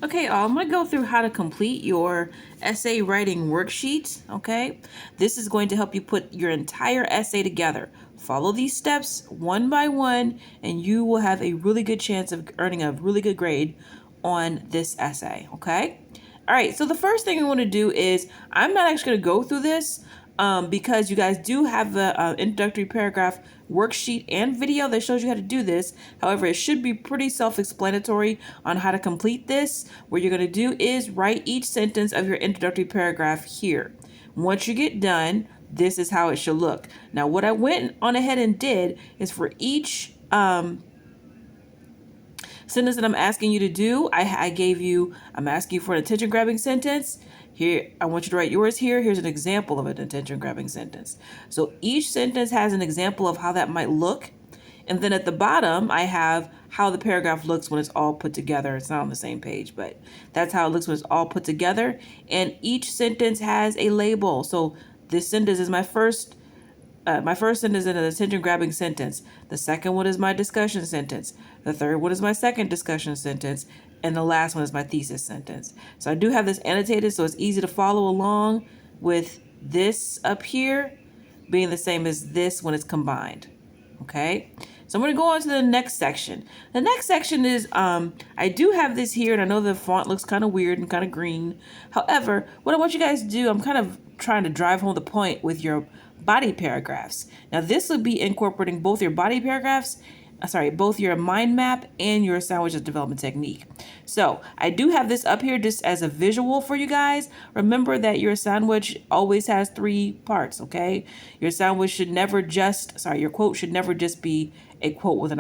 Okay, I'm going to go through how to complete your essay writing worksheet. Okay, this is going to help you put your entire essay together. Follow these steps one by one, and you will have a really good chance of earning a really good grade on this essay. Okay, all right, so the first thing I want to do is I'm not actually going to go through this because you guys do have the introductory paragraph worksheet and video that shows you how to do this. However, it should be pretty self-explanatory on how to complete this. What you're going to do is write each sentence of your introductory paragraph here. Once you get done, this is how it should look. Now, what I went on ahead and did is for each sentence that I'm asking you to do, I'm asking you for an attention grabbing sentence. Here, I want you to write yours here. Here's an example of an attention grabbing sentence. So each sentence has an example of how that might look. And then at the bottom, I have how the paragraph looks when it's all put together. It's not on the same page, but that's how it looks when it's all put together. And each sentence has a label. So this sentence is my first sentence is an attention grabbing sentence. The second one is my discussion sentence. The third one is my second discussion sentence. And the last one is my thesis sentence. So I do have this annotated so it's easy to follow along with this up here being the same as this when it's combined. Okay, so I'm going to go on to the next section. The next section is, I do have this here, and I know the font looks kind of weird and kind of green. However, what I want you guys to do, I'm kind of trying to drive home the point with your body paragraphs. Now, this would be incorporating both your body paragraphs, both your mind map and your sandwich development technique. So I do have this up here just as a visual for you guys. Remember that your sandwich always has 3 parts, okay? Your sandwich should never just, your quote should never just be a quote with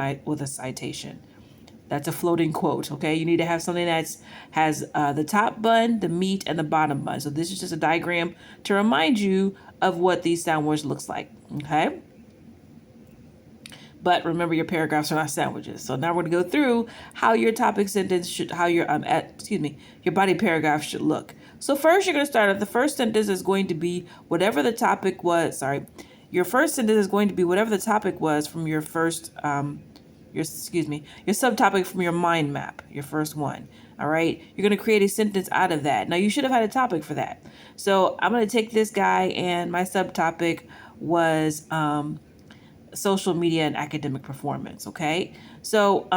a citation. That's a floating quote, okay? You need to have something that has the top bun, the meat, and the bottom bun. So this is just a diagram to remind you of what these sandwich looks like, okay? But remember, your paragraphs are not sandwiches. So now we're going to go through how your topic sentence should, how your your body paragraph should look. So first, you're going to start out. The first sentence is going to be whatever the topic was. Your first sentence is going to be whatever the topic was from your first your subtopic from your mind map, your first one. All right, you're going to create a sentence out of that. Now, you should have had a topic for that. So I'm going to take this guy, and my subtopic was social media and academic performance. Okay, so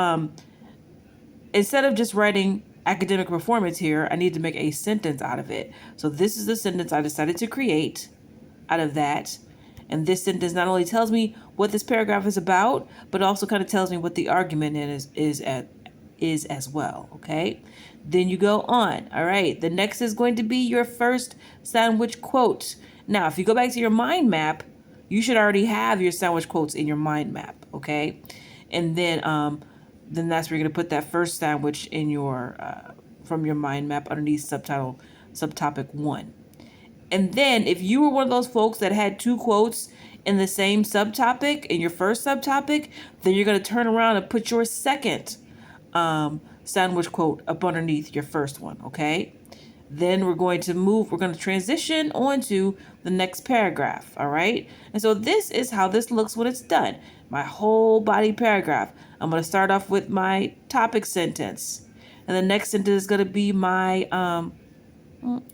instead of just writing academic performance here, I need to make a sentence out of it. So this is the sentence I decided to create out of that. And this sentence not only tells me what this paragraph is about, but also kind of tells me what the argument is as well. Okay, then you go on. All right, the next is going to be your first sandwich quote. Now, if you go back to your mind map, you should already have your sandwich quotes in your mind map, okay? And then that's where you're gonna put that first sandwich in your from your mind map underneath subtopic 1. And then if you were one of those folks that had 2 quotes in the same subtopic, in your first subtopic, then you're gonna turn around and put your second sandwich quote up underneath your first one, okay? Then we're going to transition onto the next paragraph, all right? And so this is how this looks when it's done. My whole body paragraph. I'm going to start off with my topic sentence. And the next sentence is going to be my, I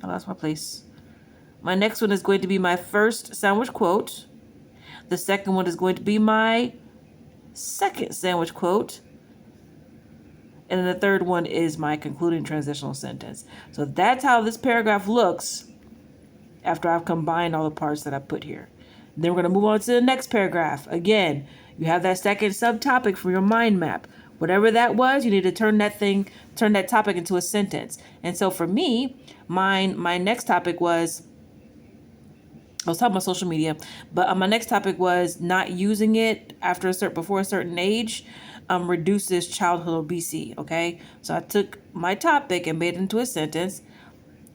lost my place. My next one is going to be my first sandwich quote. The second one is going to be my second sandwich quote. And then the third one is my concluding transitional sentence. So that's how this paragraph looks after I've combined all the parts that I put here. Then we're going to move on to the next paragraph. Again, you have that second subtopic from your mind map. Whatever that was, you need to turn that topic into a sentence. And so for me, my next topic was, I was talking about social media, but my next topic was not using it before a certain age reduces childhood obesity. Okay, so I took my topic and made it into a sentence,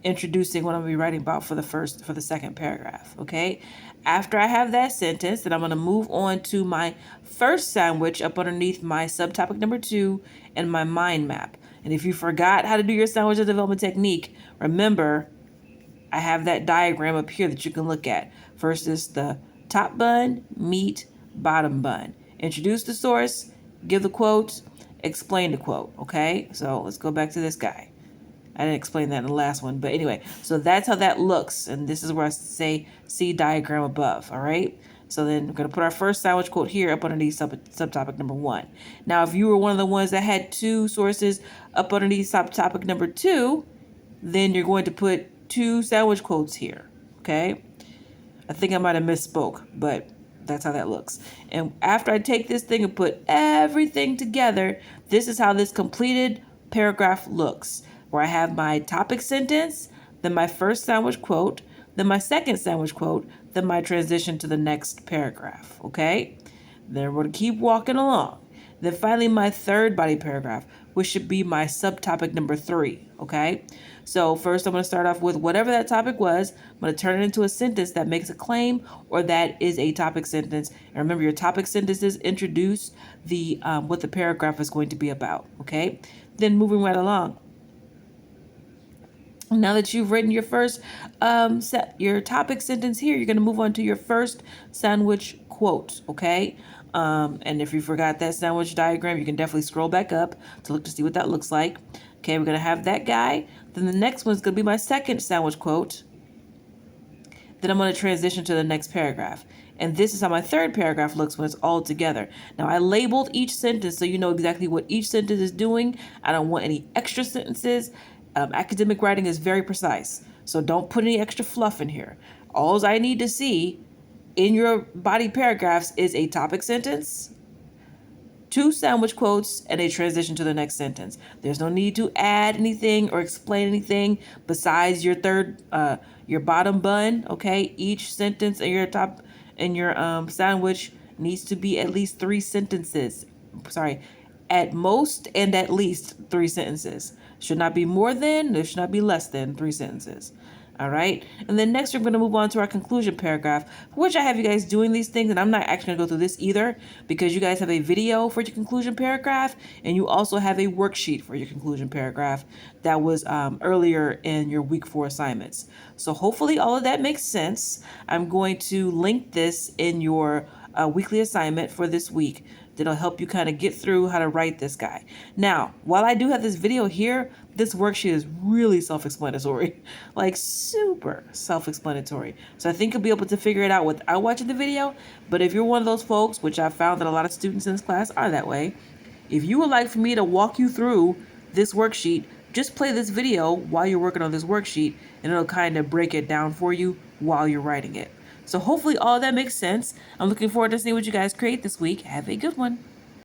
introducing what I'm gonna be writing about for the second paragraph. Okay, after I have that sentence, then I'm gonna move on to my first sandwich up underneath my subtopic number 2 and my mind map. And if you forgot how to do your sandwich development technique, remember I have that diagram up here that you can look at. First is the top bun, meat, bottom bun. Introduce the source, give the quote, explain the quote, okay? So let's go back to this guy. I didn't explain that in the last one, but anyway, so that's how that looks. And this is where I say see diagram above, all right? So then we're going to put our first sandwich quote here up underneath subtopic number 1. Now, if you were one of the ones that had 2 sources up underneath subtopic number 2, then you're going to put 2 sandwich quotes here, okay? I think I might have misspoke, but that's how that looks. And after I take this thing and put everything together, this is how this completed paragraph looks, where I have my topic sentence, then my first sandwich quote, then my second sandwich quote, then my transition to the next paragraph, okay? Then we're going to keep walking along. Then finally my third body paragraph, which should be my subtopic number 3, okay? So first I'm going to start off with whatever that topic was. I'm going to turn it into a sentence that makes a claim or that is a topic sentence. And remember, your topic sentences introduce the what the paragraph is going to be about, okay? Then moving right along. Now that you've written your first your topic sentence here, you're going to move on to your first sandwich quote, okay? And if you forgot that sandwich diagram, you can definitely scroll back up to look to see what that looks like. Okay, we're going to have that guy. Then the next one's going to be my second sandwich quote. Then I'm going to transition to the next paragraph. And this is how my third paragraph looks when it's all together. Now, I labeled each sentence so you know exactly what each sentence is doing. I don't want any extra sentences. Academic writing is very precise, so don't put any extra fluff in here. All I need to see in your body paragraphs is a topic sentence, 2 sandwich quotes, and a transition to the next sentence. There's no need to add anything or explain anything besides your your bottom bun. Okay, each sentence in your sandwich needs to be at least 3 sentences. Sorry, at most and at least 3 sentences. Should not be more than, it should not be less than 3 sentences. All right. And then next, we're going to move on to our conclusion paragraph, for which I have you guys doing these things. And I'm not actually going to go through this either because you guys have a video for your conclusion paragraph. And you also have a worksheet for your conclusion paragraph that was earlier in your week 4 assignments. So hopefully all of that makes sense. I'm going to link this in your weekly assignment for this week that'll help you kind of get through how to write this guy. Now, while I do have this video here, this worksheet is really self-explanatory, like super self-explanatory. So I think you'll be able to figure it out without watching the video. But if you're one of those folks, which I found that a lot of students in this class are that way, if you would like for me to walk you through this worksheet, just play this video while you're working on this worksheet, and it'll kind of break it down for you while you're writing it. So hopefully all that makes sense. I'm looking forward to seeing what you guys create this week. Have a good one.